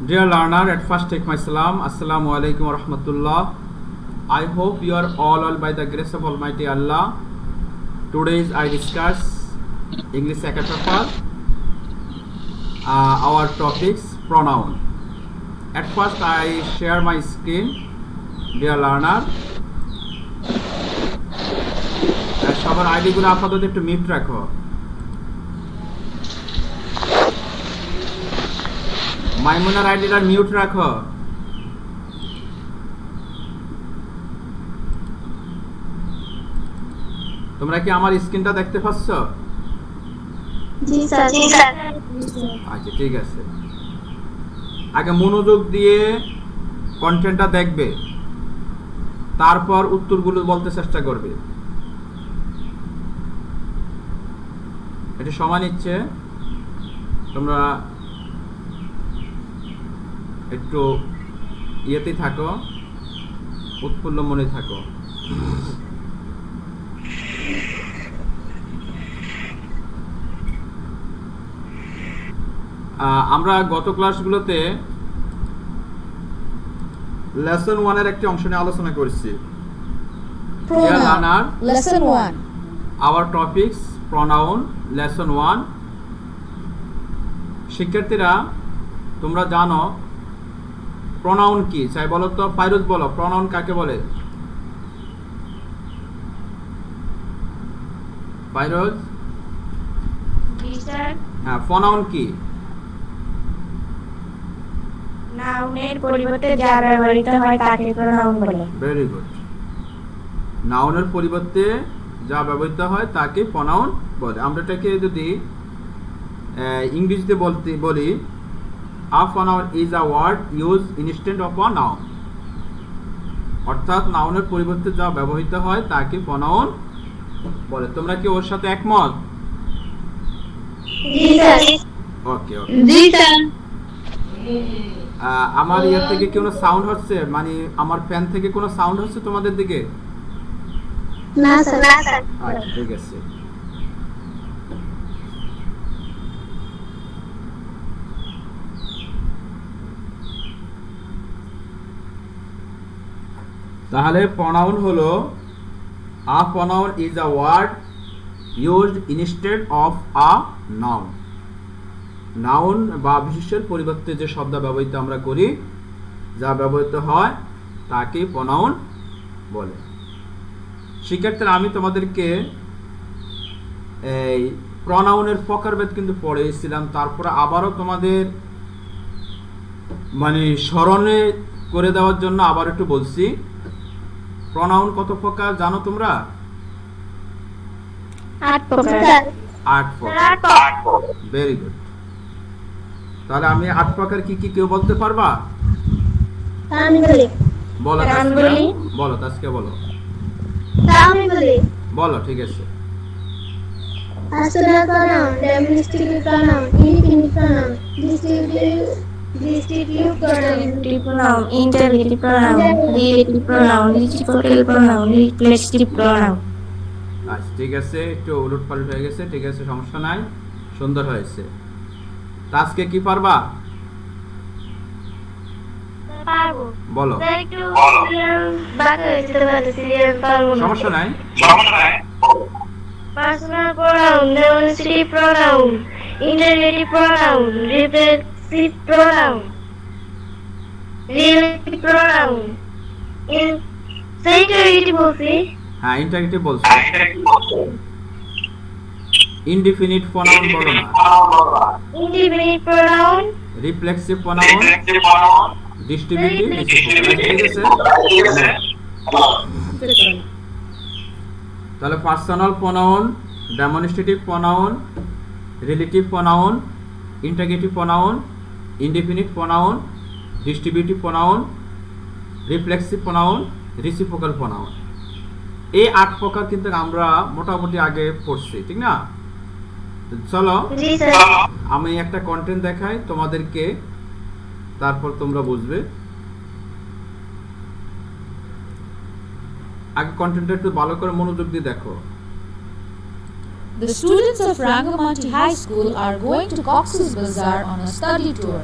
Dear learner, at first take my salam. Assalamu alaikum wa rahmatullah. I hope you are all by the grace of Almighty Allah. Today I discuss English second paper. Our topics pronoun. At first I share my screen. Dear learner, সবার আইডিগুলো আপাতত একটু mute রাখো। মাইমুনার আইডিটা mute রাখো। তোমরা কি আমার স্ক্রিনটা দেখতে পাচ্ছ? জি স্যার। জি স্যার। আচ্ছা ঠিক আছে। আগে মনোযোগ দিয়ে কন্টেন্টটা দেখবে, তারপর উত্তরগুলো বলতে চেষ্টা করবে। এটা সময় নিচ্ছে, তোমরা একটু ইয়েতেই থাকো, উৎফুল্ল মনে থাকো। আমরা গত ক্লাসগুলোতে লেসন 1 এর একটি অংশ নিয়ে আলোচনা করেছি। Lesson 1 our topics pronoun lesson 1। শিক্ষার্থীরা তোমরা জানো প্রনাউন কি? চাই বলো তো, ফাইরুজ বলো প্রনাউন কাকে বলে? ফাইরুজ? জি স্যার। হ্যাঁ, প্রনাউন কি? নাউনের পরিবর্তে যা ব্যবহৃত হয় তাকে প্রনাউন বলে। Very good. নাউনের পরিবর্তে যা ব্যবহৃত হয় তাকে প্রনাউন বলে। আমরা এটাকে যদি ইংরেজিতে বলি, a pronoun is a word used instead of a noun। অর্থাৎ নাউনের পরিবর্তে যা ব্যবহৃত হয় তাকে প্রনাউন বলে। তোমরা কি ওর সাথে একমত? জি স্যার। ওকে ওকে। জি স্যার। আমার ইয়ার থেকে কোনো সাউন্ড হচ্ছে, মানে আমার ফ্যান থেকে কোনো সাউন্ড হচ্ছে তোমাদের দিকে? না স্যার। না স্যার। আচ্ছা ঠিক আছে। তাহলে প্রনাউন হলো a pronoun is a word used instead of a noun। Noun বা বিশেষ্যের পরিবর্তে যে শব্দ ব্যবহৃত আমরা করি, যা ব্যবহৃত হয় তাকে প্রনাউন বলে। শিক্ষার্থীরা আমি তোমাদেরকে এই প্রনাউনের প্রকারভেদ কিন্তু পড়েছিলাম, তারপরে আবারও তোমাদের মানে স্মরণে করে দেওয়ার জন্য আবার একটু বলছি। প্রনাউন কত প্রকার জানো তোমরা? 8 প্রকার। 8 প্রকার। Very good. তাহলে আমি 8 প্রকার কি কি কেউ বলতে পারবা? আমি বলি। বলো আমি তাসকিয়া। বলি। বলো তাসকিয়া, বলো। আমি বলি। বলো ঠিক আছে। Personal pronoun, demonstrative pronoun, indefinite pronoun, distributive pronoun, Distributive pronoun, interrogative pronoun, relative pronoun, reciprocal pronoun, reflexive pronoun। আচ্ছা ঠিক আছে, একটু উলটপালট হয়ে গেছে, ঠিক আছে সমস্যা নাই, সুন্দর হয়েছে। আজকে কি পারবা? পারবো। বলো। স্যার একটু বাকি হয়েছে তো বলতে সিরিয়াল পারবো না। সমস্যা নাই। Personal pronoun, demonstrative pronoun, interrogative pronoun, reflexive pronoun, relative pronoun, interrogative বলছি। হ্যাঁ ইন্টারগেটিভ বলছো। ইনডিফিনিট প্রনাউন বলো না। Indefinite pronoun, reflexive pronoun, distributive, reciprocal. ঠিক আছে। তাহলে personal pronoun, demonstrative pronoun, relative pronoun, interrogative pronoun, indefinite pronoun, distributive pronoun, reflexive pronoun, reciprocal pronoun. এই 8 প্রকার কিন্তু আমরা মোটামুটি আগে পড়ছি, ঠিক না? চলো জি স্যার। আমি একটা কন্টেন্ট দেখাই তোমাদেরকে, তারপর তোমরা বুঝবে। আগে কন্টেন্টটা একটু ভালো করে মনোযোগ দিয়ে দেখো। The students of Rangamati High School are going to Cox's Bazar on a study tour.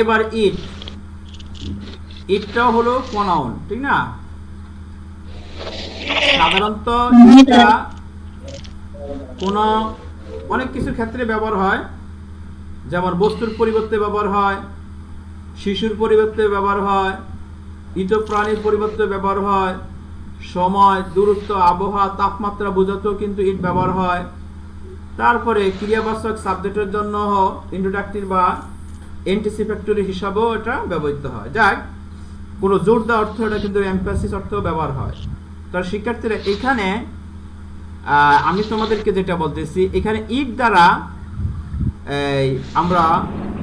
এবার ইট, ইটটাও হলো প্রোনাউন, ঠিক না? সাধারণত ইটটা কোনো অনেক কিছু ক্ষেত্রে ব্যবহার হয়, যেমন বস্তুর পরিবর্তে ব্যবহার হয়, শিশুর পরিবর্তে ব্যবহার হয়, ইত প্রাণীর পরিবর্তে ব্যবহার হয়, সময়, দূরত্ব, আবহাওয়া, তাপমাত্রা বোঝাতেও কিন্তু ইট ব্যবহার হয়। তারপরে ক্রিয়াবাচক সাবজেক্টের জন্য ইন্ট্রোডাক্টিভ বা অ্যান্টিসিপেটরি হিসাবেও এটা ব্যবহৃত হয়। যাক, কোনো জোর দেওয়া অর্থ এটা কিন্তু এমফ্যাসিস অর্থেও ব্যবহার হয়। তার শিক্ষার্থীরা এখানে আমি তোমাদেরকে যেটা বলতেছি, এখানে ইট দ্বারা আমরা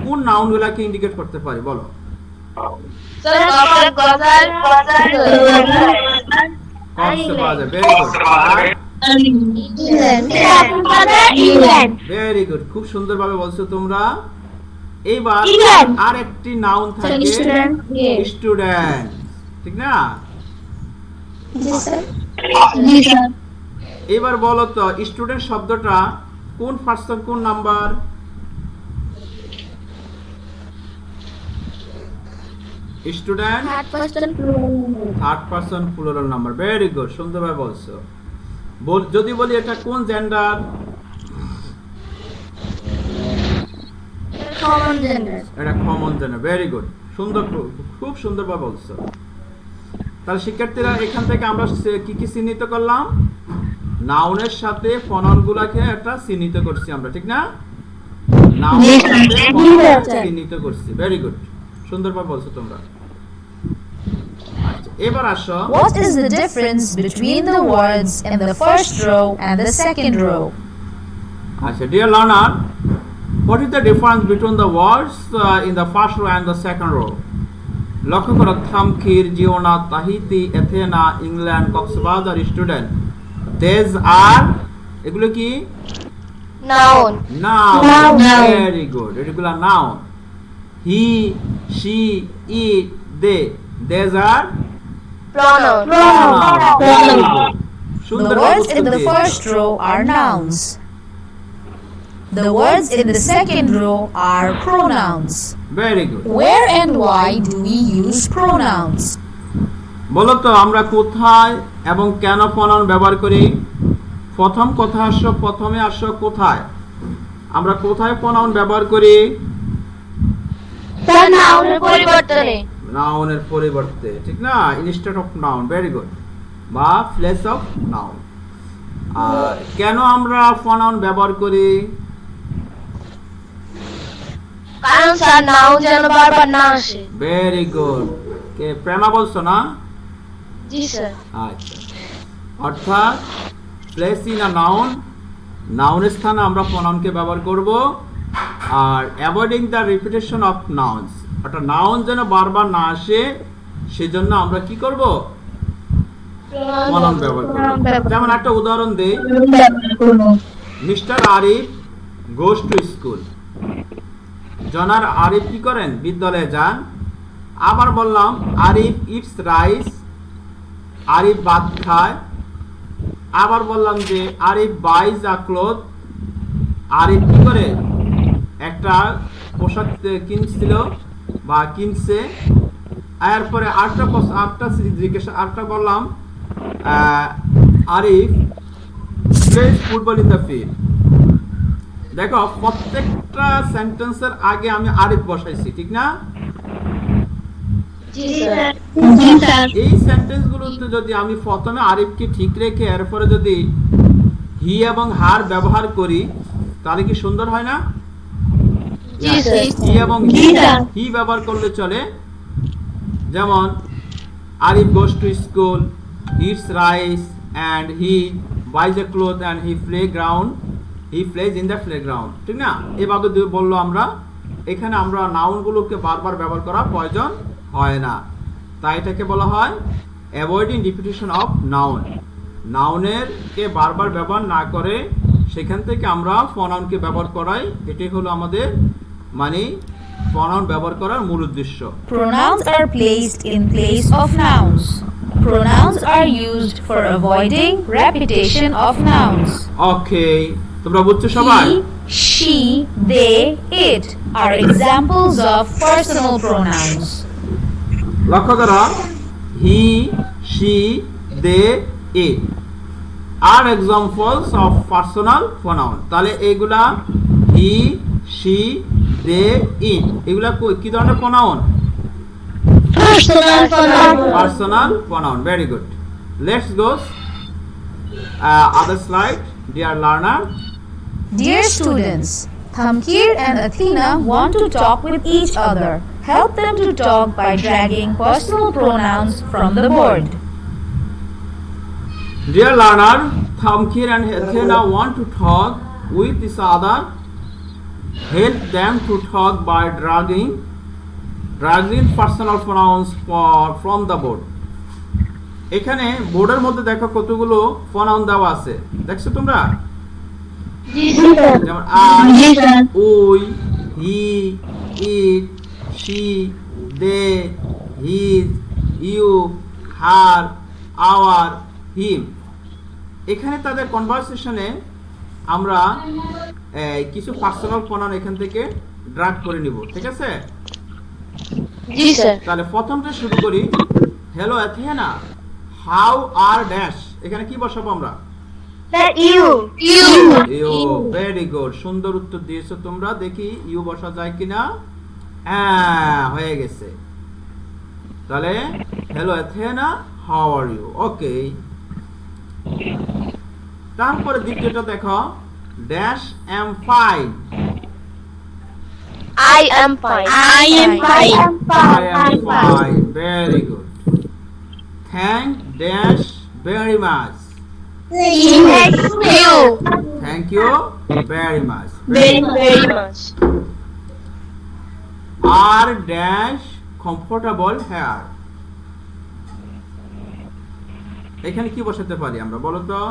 কোন নাউনগুলোকে ইন্ডিকেট করতে পারি বলো? ভেরি গুড, খুব সুন্দরভাবে বলছো তোমরা। এইবার আর একটি নাউন থাকে স্টুডেন্ট, ঠিক না? এবার বলো তো স্টুডেন্ট শব্দটা কোন পার্সন কোন number? Student third person plural number. Very good, সুন্দরভাবে বলছো। যদি বলি এটা কোন জেন্ডার? এটা কমন জেন্ডার। ভেরি গুড, সুন্দর, খুব সুন্দরভাবে বলছো। তাহলে শিক্ষার্থীরা এখান থেকে আমরা কি কি চিহ্নিত করলাম? নাউনের সাথে প্রনাউনগুলোকে একটা চিহ্নিত করছি আমরা, ঠিক না? নাউনের সাথে প্রনাউনকে চিহ্নিত করছি। ভেরি গুড, সুন্দরভাবে বলছো তোমরা। আচ্ছা, এবার আসো, What is the difference between the words in the first row and the second row? আচ্ছা, dear learner, what is the difference between the words in the first row and the second row? লক্ষ্য করো, থামকির, Genoa, Tahiti, Athena, England, Cox's Bazar, student, there's আর, এগুলো কি Noun. Noun. Very good, এগুলো noun. He, she, it, they, there's R Pronoun. Very good, The সুন্দর words in the first row are nouns. The words in the second row are pronouns. Very good. Where and why do we use pronouns? বলো তো আমরা কোথায় এবং কেন pronoun ব্যবহার করি? প্রথম কথা আসো, প্রথমে আসো কোথায়। আমরা কোথায় প্রনাউন ব্যবহার করি? Noun পরিবর্তনে। নাউনের পরিবর্তে, ঠিক না? Instead of noun. Very good, বা প্লেস অফ নাউন। আর কেন আমরা প্রনাউন ব্যবহার করি? কারণ স্যার নাউন যেন বারবার না আসে। ভেরি গুড, কে প্রেমা বলছো না? জি স্যার। আচ্ছা, অর্থাৎ প্লেস ইন আ নাউন, নাউনের স্থানে আমরা প্রনাউনকে ব্যবহার করব। আর avoiding the repetition of nouns, অর্থাৎ নাউন যেন বারবার না আসে সেজন্য আমরা কি করব? প্রনাউন ব্যবহার করব। যেমন একটা উদাহরণ দেই, mister Arif goes to school. জনার আরিফ কি করেন? বিদ্যালয়ে যান। আবার বললাম আরিফ ইটস রাইস, আরিফ ভাত খায়। আবার বললাম যে আরিফ বাইজ আ ক্লথ, আরিফ কি করে? একটা পোশাক কিনছিল বা কিনছে। এরপরে আরেকটা বললাম Arif plays football in the field. দেখো, প্রত্যেকটা সেন্টেন্সের আগে আমি আরিফ বসাইছি, ঠিক না? জি স্যার। এই সেন্টেন্সগুলোতে যদি আমি প্রথমে আরিফকে ঠিক রেখে এরপরে যদি হি এবং হার ব্যবহার করি তাহলে কি সুন্দর হয় না? জি স্যার। হি এবং হি ব্যবহার করলে চলে। যেমন Arif goes to school, eats rice and he buys a cloth and he plays in the playground, ঠিক না? এভাবে বললো আমরা। এখানে আমরা নাউনগুলোকে বারবার ব্যবহার করার প্রয়োজন হয় না, তাই এটাকে বলা হয় অ্যাভয়েডিং রিপিটেশন অফ নাউন। নাউনের কে বারবার ব্যবহার না করে সেখান থেকে আমরা প্রনাউনকে ব্যবহার করাই, এটাই হলো আমাদের মানে প্রনাউন ব্যবহার করার মূল উদ্দেশ্য। Pronouns are placed in place of nouns. Pronouns are used for avoiding repetition of nouns. ওকে, তোমরা বুঝছো সবাই? He, she, they, it are examples of personal pronouns. লক্ষ্য করো, he, she, they, it are examples of personal pronoun. তাহলে এইগুলা he, she, they, it এগুলা কি ধরনের pronoun? Personal pronoun. Personal pronoun. Very good. Let's go. Other slide, dear learner. Dear students, Thamkir and Athena want to talk with each other. Help them to talk by dragging personal pronouns from the board. Dear learner, Thamkir and Athena want to talk with each other. Help them to talk by dragging personal pronouns from the board. এখানে বোর্ডের মধ্যে দেখো কতগুলো pronoun দেওয়া আছে, দেখছো তোমরা? যেমন I, we, he, it, she, they, his, you, her, our, him. এখানে তাদের কনভারসেশনে আমরা কিছু পার্সোনাল প্রোনাউন এখান থেকে ড্রাগ করে নিব, ঠিক আছে? জি স্যার। তাহলে প্রথমটা শুরু করি। Hello Athena, how are dash, এখানে কি বসাবো আমরা? Sir you. You, very good, সুন্দর উত্তর দিয়েছো তোমরা। দেখি ইউ বসা যায় কিনা। হ্যাঁ, হয়ে গেছে। তাহলে hello Athena, how are you? Okay. তারপরে দ্বিতীয়টা দেখো, dash am fine. I am fine. I am fine. I am fine. Very good. Thank dash very much. Thank you. Thank you very much. Very much. Are dash comfortable here? এখানে কি বসাতে পারি আমরা, বলো তো?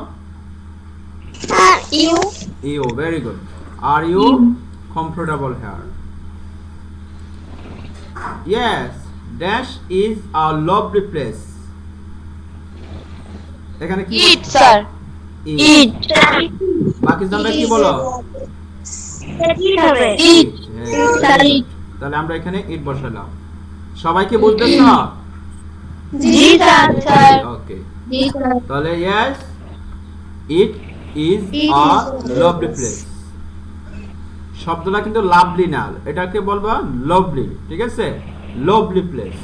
You. You, very good. Are you comfortable here? Yes, dash is a lovely place. এখানে কি? Eat, sir. Eat. বাকি তোমরা কি বলো? Eat. Eat. তাহলে আমরা এখানে ইট বসালাম। সবাইকে বুঝতেছ? জি স্যার। ওকে। জি স্যার। তাহলে yes, it is a lovely place. শব্দটা কিন্তু লাভলি না, এটাকে বলবা lovely, ঠিক আছে? Lovely place.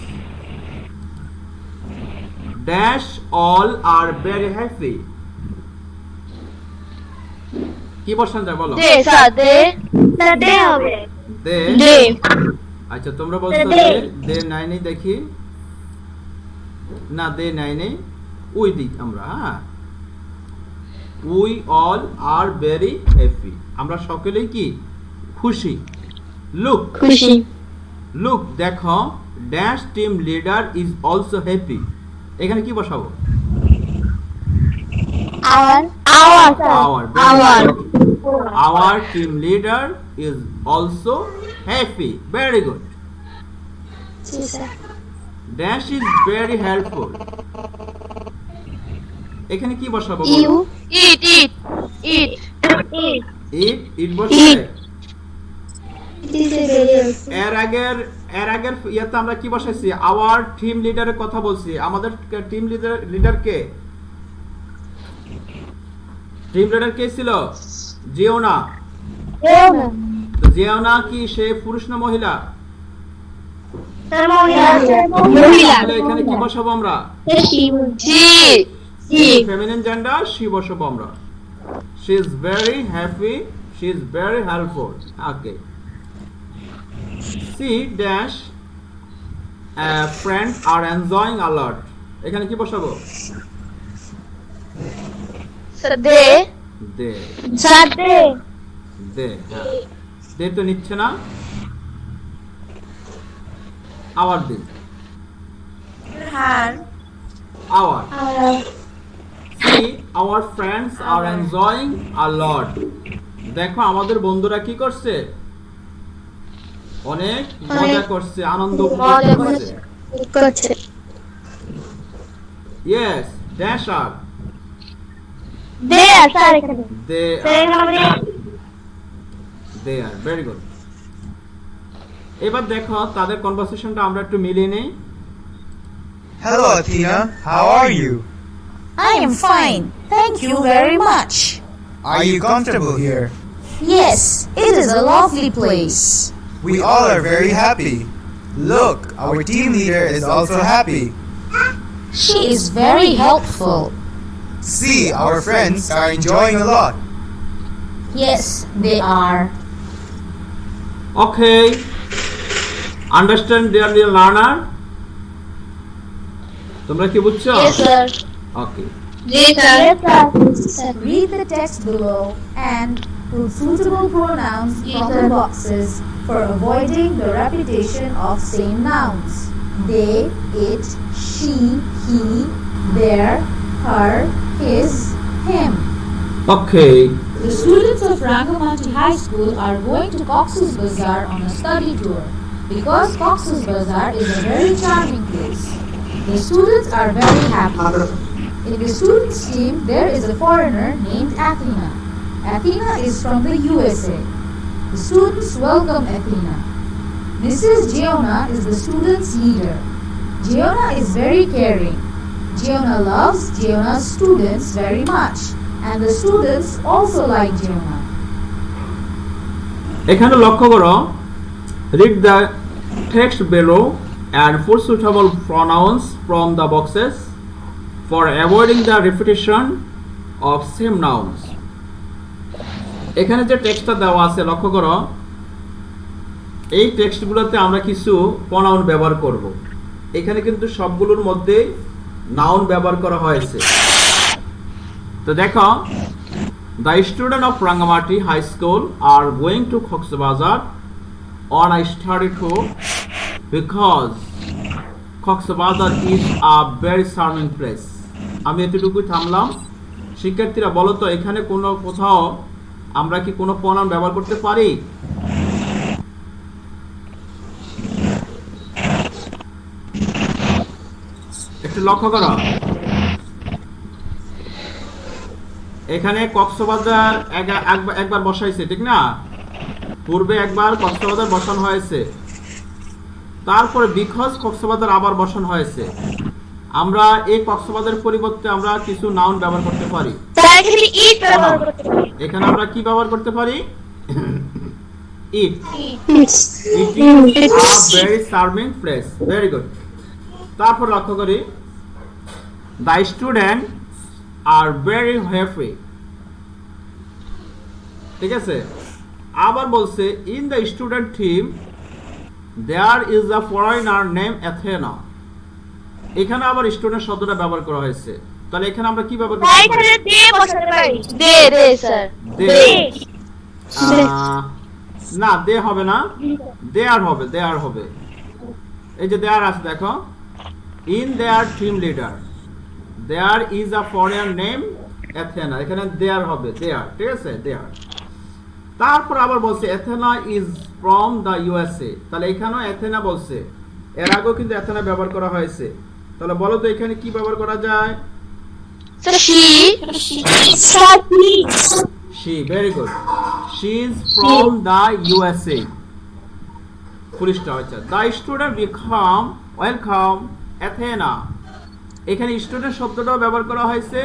Dash all are very happy. কি বসান যায় বলো? দে স্যার, দে। স্যার দে হবে। দে। দে। আচ্ছা তোমরা বলছো দে নাই নেই, দেখি না, দে নাই নেই, উই দিই আমরা। হ্যাঁ, we all R very happy, আমরা সকলেই কি খুশি। লুক, খুশি। লুক দেখো, dash team leader is also happy. এখানে কি বসাবো? Our team leader is also happy. Very good. Dash is very helpful. এখানে কি বসাবো? Eat. Eat বসে। এর আগের ইয়াতে আমরা কি বসাইছি? আওয়ার টিম লিডারের কথা বলছি। আমাদের টিম লিডার কে? টিম লিডার কে ছিল? জিওনা। তো জিওনা কি সে পুরুষ না মহিলা? মহিলা। এখানে কি বসাবো আমরা? ফেমিনিন জেন্ডার, শি বসাবো আমরা। She is very happy. She is very helpful. Okay. See dash friends are enjoying a lot. এখানে কি বসাবো? দে। দে। স্যার দে। দে, হ্যাঁ। দে তো নিচ্ছে না, our they. Our. See, our friends are enjoying a lot. দেখো আমাদের বন্ধুরা কি করছে? অনেক মজা করছে, আনন্দ উপভোগ করছে। Yes, dash are. There, sir, এখানে। দে Sir, এখানে আমাদের দে আর ভেরি গুড। এবার দেখো তাদের কনভারসেশনটা আমরা একটু মিলিয়ে নেই। Hello, Athena. How are you? I am fine. Thank you very much. Are you comfortable here? Yes, it is a lovely place. We all are very happy. Look, our team leader is also happy. She is very helpful. See, our friends are enjoying a lot. Yes, they are. Okay. Understand dear learner? তোমরা কি বুঝছো? Yes, sir. Okay. Yes, sir. Read the text below and put suitable pronouns from the boxes for avoiding the repetition of same nouns. They, it, she, he, their, her, his, him. Okay. The students of Rangamati High School are going to Cox's Bazar on a study tour because Cox's Bazar is a very charming place. The students are very happy. In the students' team, there is a foreigner named Athena. Athena is from the USA. The students welcome Athena. Mrs. Giona is the students' leader. Giona is very caring. Giona loves Giona's students very much, and the students also like Giona. এখানে লক্ষ্য করো, read the text below and put suitable pronouns from the boxes for avoiding the repetition of same nouns. এখানে যে টেক্সটটা দেওয়া আছে লক্ষ্য করো, এই টেক্সটগুলোতে আমরা কিছু প্রনাউন ব্যবহার করব। এখানে কিন্তু সবগুলোর মধ্যে নাউন ব্যবহার করা হয়েছে। তো দেখো, the students of Rangamati High School are going to Cox's Bazar on a study tour because Cox's Bazar is a very charming place. আমি এতটুকুই থামলাম। শিক্ষার্থীরা বলো তো, এখানে কোনো কোথাও আমরা কি কোনো প্রনাউন ব্যবহার করতে পারি? একটু লক্ষ্য করো, এখানে কক্সবাজার একবার বসাইছে, ঠিক না? পূর্বে একবার কক্সবাজার বসানো হয়েছে, তারপরে বিকজ কক্সবাজার আবার বসানো হয়েছে। আমরা এই কক্সবাজারের পরিবর্তে আমরা কিছু নাউন ব্যবহার করতে পারি। Sir, এখানে eat ব্যবহার করতে পারি। এখানে আমরা কি ব্যবহার করতে পারি? It. It's it is a very charming place. Very good. তারপর লক্ষ্য করি, the student are very happy. ঠিক আছে, আবার বলছে in the student team there is a foreigner name Athena. এখানে আবার স্টুডেন্ট শব্দটা ব্যবহার করা হয়েছে, তাহলে এখানে আমরা কি ব্যবহার করতে পারি? এখানে দে বসাতে পারি। দে, স্যার। দে। না, দে হবে না, দেয়ার হবে, দেয়ার হবে। এই যে দেয়ার আছে দেখো, in their team leader there is a foreign name Athena. এখানে দেয়ার হবে, দেয়ার। ঠিক আছে, দেয়ার। তারপর আবার বলছে Athena is from the USA. তাহলে এখানেও অ্যাথেনা বলছে, এর আগেও কিন্তু অ্যাথেনা ব্যবহার করা হয়েছে। তাহলে বলো তো এখানে কি ব্যবহার করা যায়? Sir, she. Sir, please. She, very good. She is from the USA. Full stop. আচ্ছা, the student become welcome Athena. এখানে স্টুডেন্ট শব্দটাও ব্যবহার করা হয়েছে,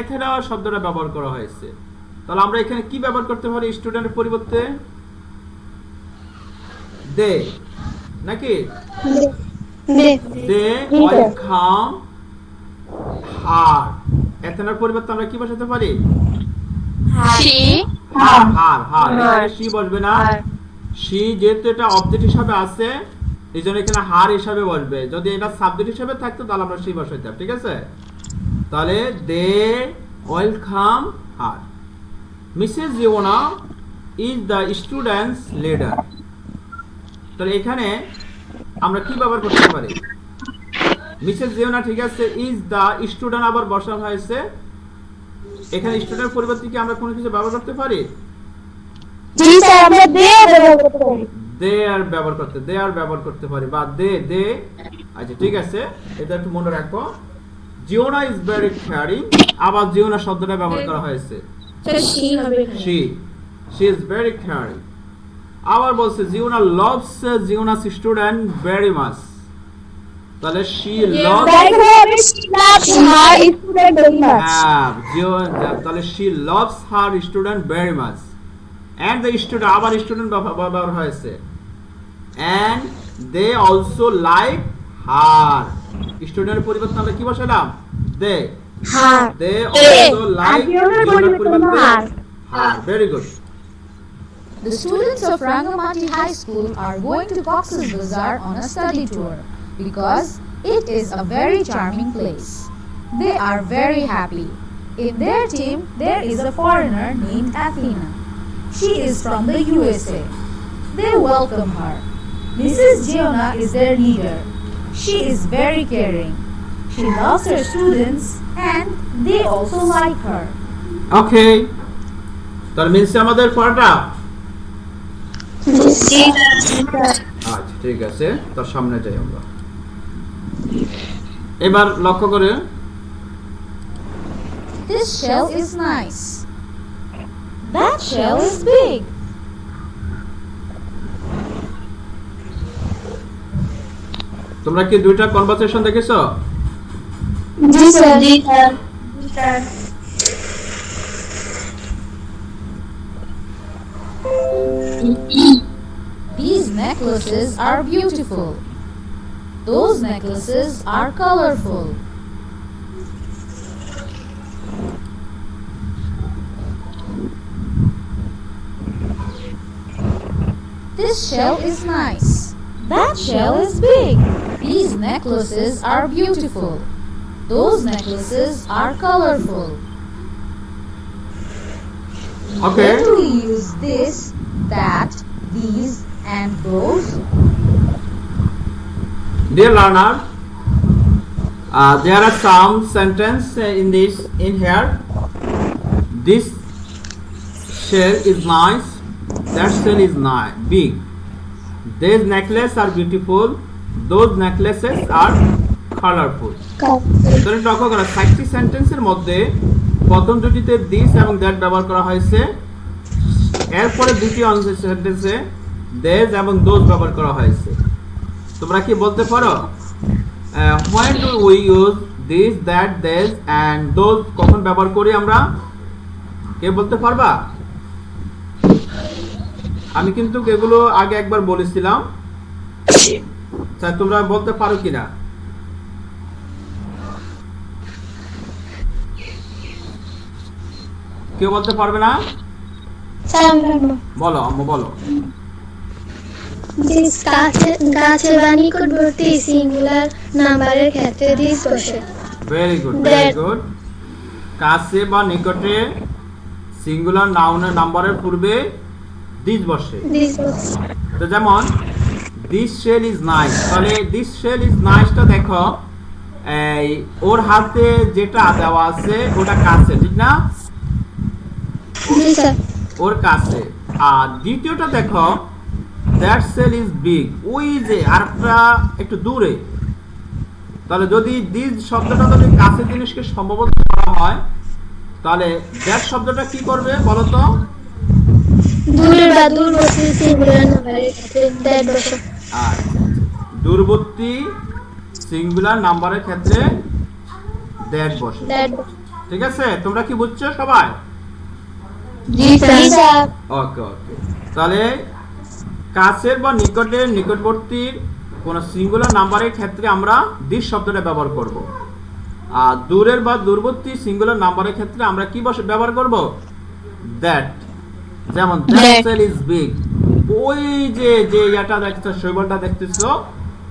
এথেনা শব্দটা ব্যবহার করা হয়েছে। তাহলে আমরা এখানে কি ব্যবহার করতে পারি স্টুডেন্টের পরিবর্তে? দে, নাকি? দে ওয়েলকাম হার। এথেনার পরিবর্তে আমরা কি বসাতে পারি? She. হার, হার, হার। এখানে শি বসবে না, শি যেহেতু এটা অবজেক্ট হিসাবে আছে, এই জন্য এখানে হার হিসাবে বসবে। যদি এটা সাবজেক্ট হিসাবে থাকতো তাহলে আমরা শি বসাইতাম। ঠিক আছে, তাহলে they welcome her. Mrs Ziona is the students leader. তাহলে এখানে আমরা কি ব্যবহার করতে পারি? মিসেস জিওনা, ঠিক আছে, ইজ দ্য স্টুডেন্ট আবার বসানো হয়েছে। এখানে স্টুডেন্ট পরিবর্তে কি আমরা কোনো কিছু ব্যবহার করতে পারি? জি স্যার, আমরা দে ব্যবহার করতে পারি। দে আর ব্যবহার করতে, দে আর ব্যবহার করতে পারি, বা দে, দে। আচ্ছা, ঠিক আছে, এটা একটু মনে রাখো। জিওনা ইজ ভেরি কেয়ারিং, আবার জিওনা শব্দটা ব্যবহার করা হয়েছে। স্যার she হবে এখানে। she is very caring। আবার বলছে Genoa loves জিওনা's student very much, তাহলে she loves তাহলে she loves her student very much, and the student আবার স্টুডেন্ট ব্যবহার হয়েছে, and they also like her। স্টুডেন্টের পরিবর্তে আমরা কি বসালাম? they হ্যাঁ they also like জিওনার জিওনার পরিবর্তে her। her। very good। The students of Rangamati High School are going to Cox's Bazar on a study tour because it is a very charming place. They are very happy. In their team, there is a foreigner named Athena. She is from the USA. They welcome her. Mrs. Giona is their leader. She is very caring. She loves her students and they also like her. ওকে, তাহলে মিলছে আমাদের পড়াটা? আচ্ছা ঠিক আছে, তার সামনে যাই আমরা। এবার লক্ষ্য করে, This shell is nice. That shell is big. তোমরা কি দুইটা কনভারসেশন দেখেছো? জি sir. These necklaces are beautiful. Those necklaces are colorful. This shell is nice. That shell is big. These necklaces are beautiful. Those necklaces are colorful. Okay, When do we use this, that, these, and those? dear learner, there are some sentence in here. This shell is nice. That shell is big. These necklaces are beautiful. Those necklaces are colorful. তাহলে লক্ষ্য করো, 60 সেন্টেন্সের মধ্যে প্রথম দুটিতে this এবং that ব্যবহার করা হয়েছে, এরপরে দুটি সেন্টেন্সে দেজ এবং দোজ ব্যবহার করা হয়েছে। তোমরা কি বলতে পারো when do we use this, that, this and those কখন ব্যবহার করি আমরা? কে বলতে পারবা? আমি কিন্তু এগুলো আগে একবার বলেছিলাম, স্যার তোমরা বলতে পারো কিনা? কেউ বলতে পারবে না? বলো আম্মু বলো। গাছের বা নিকটবর্তী সিঙ্গুলার নাম্বারের ক্ষেত্রে দিস বসে। Very good, very good. কাছে বা নিকটে সিঙ্গুলার নাউনের নাম্বারের পূর্বে দিস বসে। তো যেমন দিস শেল ইজ নাইস, তাহলে দিস শেল ইজ নাইসটা দেখো, এই ওর হাতে যেটা দেওয়া আছে ওটা কাছে, ঠিক না? ওর কাছে। আর দ্বিতীয়টা দেখো, দ্যাট সেল ইজ বিগ, ওই যে আরেকটা একটু দূরে। তাহলে যদি দিস শব্দটা যদি কাছের জিনিসকে সম্ভবত করা হয়, তাহলে দ্যাট শব্দটা কি করবে বলো তো? দূরের বা দূরবর্তী সিঙ্গুলার নাম্বারের ক্ষেত্রে দ্যাট বসে। আচ্ছা, দূরবর্তী সিঙ্গুলার নাম্বারের ক্ষেত্রে দ্যাট বসে। ঠিক আছে, তোমরা কি বুঝছো সবাই? জি স্যার। ওকে ওকে, তাহলে কাছের বা নিকটের নিকটবর্তীর কোন সিঙ্গুলার নাম্বারের ক্ষেত্রে আমরা দিস শব্দটা ব্যবহার করব, আর দূরের বা দূরবর্তী সিঙ্গুলার নাম্বারের ক্ষেত্রে আমরা কি ব্যবহার করব? দ্যাট। যেমন দ্যাট সেল ইজ বিগ, ওই যে এটা দেখছো, শৈবালটা দেখতেছো,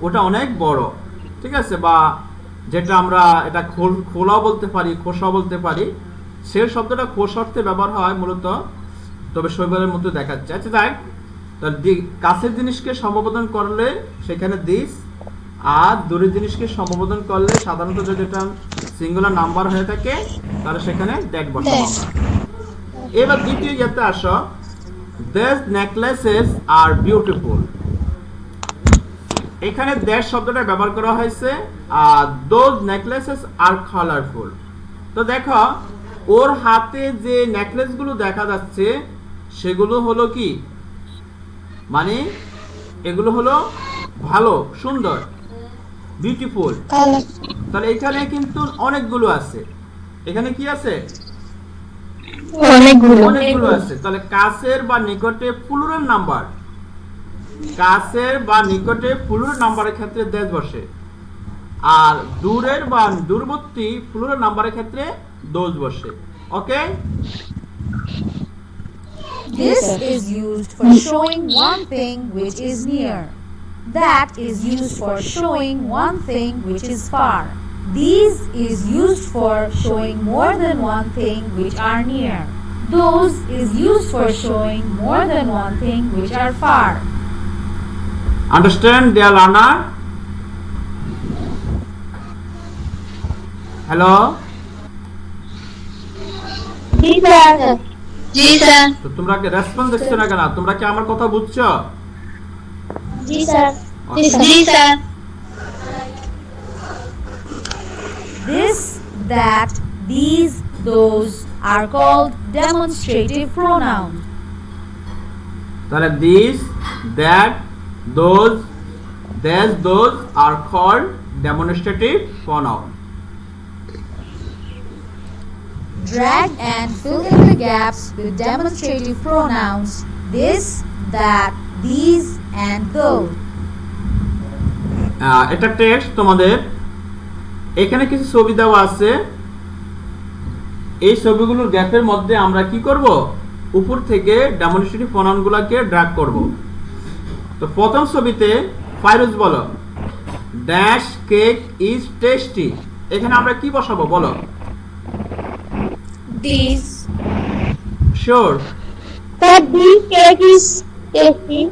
ওটা অনেক বড়, ঠিক আছে? বা যেটা আমরা এটা খোলাও বলতে পারি, খোসাও বলতে পারি, সে শব্দটা খোস অর্থে ব্যবহার হয় মূলত, তবে শৈবালের মতো দেখাচ্ছে। আচ্ছা যাই, তাহলে কাছের জিনিসকে সম্বোধন করলে সেখানে দিস, আর দূরের জিনিসকে সম্বোধন করলে সাধারণত যদি এটা সিঙ্গুলার নাম্বার হয়ে থাকে তাহলে সেখানে দ্যাট বসাবো আমরা। এবার দ্বিতীয় ইয়েতে আসো, these necklaces are beautiful। এখানে দ্যাট শব্দটা ব্যবহার করা হয়েছে দোজ নেকলেসেস আর কালারফুল। তো দেখো ওর হাতে যে নেকলেসগুলো দেখা যাচ্ছে সেগুলো হলো কি, মানে এগুলো হলো ভালো, সুন্দর, বিউটিফুল। তাহলে এখানে কিন্তু অনেকগুলো আছে, এখানে কি আছে, অনেকগুলো আছে। তাহলে কাছের বা নিকটে প্লুরাল নাম্বার, কাছের বা নিকটে প্লুরাল নাম্বারের ক্ষেত্রে দেশ বসে, আর দূরের বা দূরবর্তী প্লুরাল নাম্বারের ক্ষেত্রে দোজ বসে। ওকে, This is used for showing one thing which is near. That is used for showing one thing which is far. These is used for showing more than one thing which are near. Those is used for showing more than one thing which are far. understand dear learner? Hello? G sir. তো তোমরা কি response দিচ্ছ না কেন? তোমরা কি আমার কথা বুঝছো? জি স্যার। জি sir. This, that, these, those are called demonstrative pronouns. তাহলে this, that, those, those are called demonstrative pronoun. Drag and fill in the gaps with demonstrative pronouns this, that, these, and those. এটা text তোমাদের, এখানে কিছু ছবি দেওয়া আছে, এই ছবিগুলোর গ্যাপের মধ্যে আমরা কি করব, উপর থেকে ডেমনস্ট্রেটিভ প্রনাউনগুলোকে ড্র্যাগ করব। তো প্রথম ছবিতে ফাইরুজ বলো, ড্যাশ কেক ইজ টেস্টি, এখানে আমরা কি বসাবো বলো? This. Sure? Sir, this cake is tasty.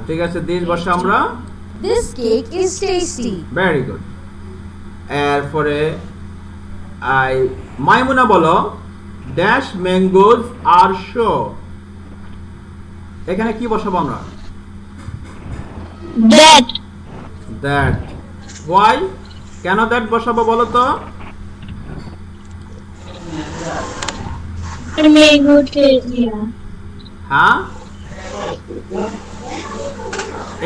ঠিক আছে, দিস বসে আমরা। This cake is tasty. Very good. এরপরে মাইমুনা বলো, ড্যাশ ম্যাঙ্গোজ আর শো, এখানে কি বসাবো আমরা? That. দ্যাট। ওয়াই, কেন দ্যাট বসাবো বলো তো? Mango tasty. হ্যাঁ,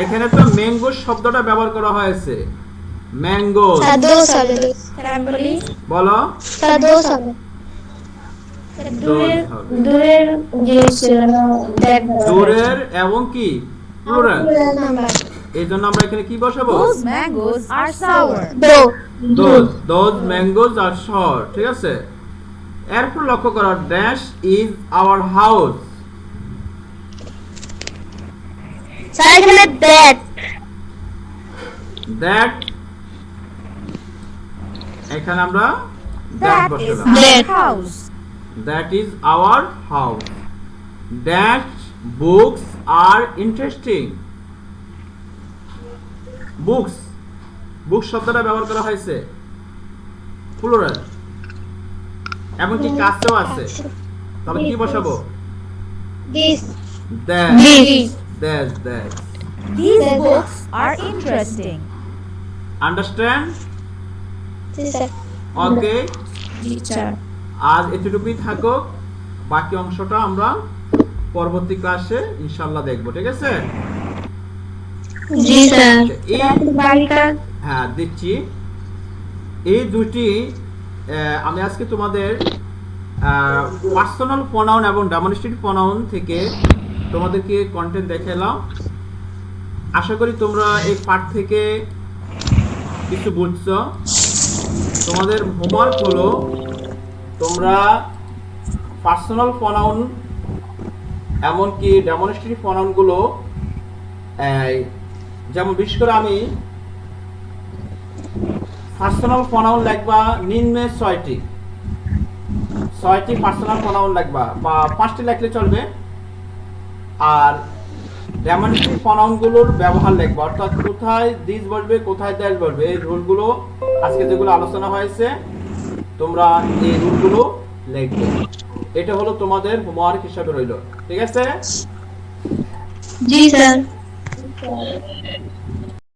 এখানে তো ম্যাঙ্গো শব্দটা ব্যবহার করা হয়েছে, ম্যাঙ্গো। স্যার দোষ হবে। স্যার আমি বলি। বলো। স্যার দোষ হবে। দূরের যে দূরের এবং কি প্লুরাল, নাম্বার। এই জন্য আমরা এখানে কি বসাবো? Those mangoes are sour. those mangoes are sour, ঠিক আছে। এরপর লক্ষ্য করো, dash is our house, sir এখানে that. দ্যাট, এখানে আমরা That is our house. That is our house. That books are interesting. Books, books শব্দটা ব্যবহার করা হয়েছে প্লুরাল, এমনকি কাছেও আছে। তাহলে কি বসাবো? This. That. These books are interesting. Understand? G sir. Okay. Teacher. আজ এতটুকুই থাকো, বাকি অংশটা আমরা পরবর্তী ক্লাসে ইনশাআল্লাহ দেখব, ঠিক আছে? জি স্যার। হ্যাঁ দিচ্ছি। এই দুটি আমি আজকে তোমাদের পার্সোনাল প্রোনাউন এবং ডেমনস্ট্রেটিভ প্রোনাউন থেকে তোমাদেরকে কন্টেন্ট দেখালাম। আশা করি তোমরা এই পাঠ থেকে কিছু বুঝছো। তোমাদের হোমওয়ার্ক হলো তোমরা পার্সোনাল প্রোনাউন এমনকি ডেমনস্ট্রেটিভ প্রোনাউনগুলো, যেমন বিশেষ করে আমি পার্সোনাল প্রোনাউন লিখবা নিম্নে 6টি পার্সোনাল প্রোনাউন লিখবা, বা 5টি লিখলে চলবে। আর ডেমনস্ট্রেটিভ প্রোনাউনগুলোর ব্যবহার লিখবা, অর্থাৎ কোথায় দিস বসবে, কোথায় দ্যাট বসবে, এই রুলগুলো আজকে যেগুলো আলোচনা হয়েছে তোমরা এই রুলগুলো লিখবে। এটা হলো তোমাদের হোমওয়ার্ক হিসাবে রইল, ঠিক আছে? জি স্যার।